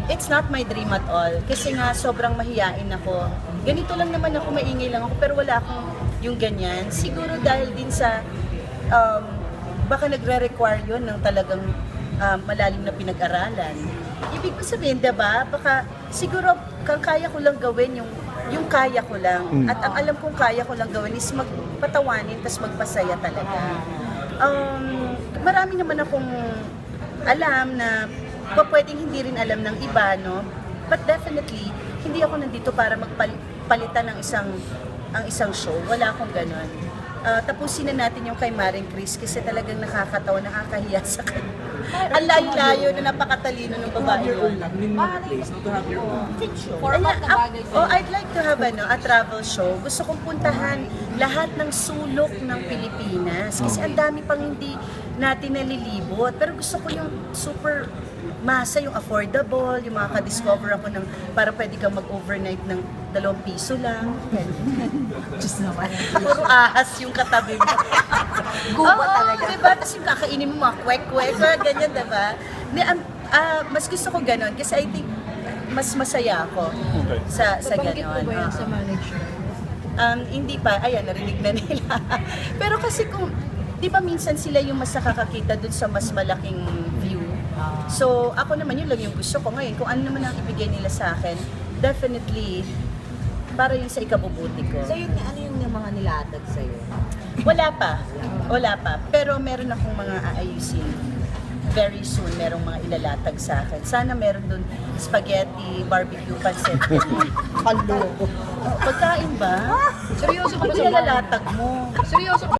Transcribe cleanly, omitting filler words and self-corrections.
It's not my dream at all. Kasi nga, sobrang mahiyain ako. Ganito lang naman ako, maingay lang ako, pero wala akong yung ganyan. Siguro dahil din sa, baka nagre-require yun ng talagang malalim na pinag-aralan. Ibig ko sabihin, diba? Baka siguro kang kaya ko lang gawin yung kaya ko lang. At ang alam kong kaya ko lang gawin is magpatawanin tas magpasaya talaga. Marami naman akong alam na pwedeng hindi rin alam ng iba, no? But definitely, hindi ako nandito para magpalitan ng isang show. Wala akong ganon. Tapusin na natin yung kay Maring Chris kasi talagang nakakatawa, nakakahiya sa kanya. Ang layo-layo na napakatalino ng babae yun. I'd like to have a travel show. Gusto kong puntahan lahat ng sulok ng Pilipinas kasi ang dami pang hindi natin nalilibot. Pero gusto ko yung super masa, yung affordable, yung makaka-discover ako ng para pwede kang mag-overnight ng 2 piso lang. Just naman. Puro ahas yung katabi mo. Guba talaga. Diba? Tapos yung kakainin mo mga kwek-kwek, ganyan, diba? Mas gusto ko ganon kasi I think mas masaya ako sa Nabanggit ganon. mo ba yan sa manager? Hindi pa, ayan, narinig na nila. Pero kasi kung, di ba minsan sila yung mas nakakakita dun sa mas malaking view. So, ako naman yun lang yung gusto ko ngayon. Kung ano naman ang ibigay nila sa akin, definitely, para yun sa ikabubuti ko. So yun, ano yung mga nilatag sa'yo? Wala pa. Pero meron akong mga aayusin. Very soon, merong mga ilalatag sa akin. Sana meron dun spaghetti, barbecue, pancit. Halo. Pagkain ba? Seryoso ka ba Hindi sa nilalatag mo. Seryoso ka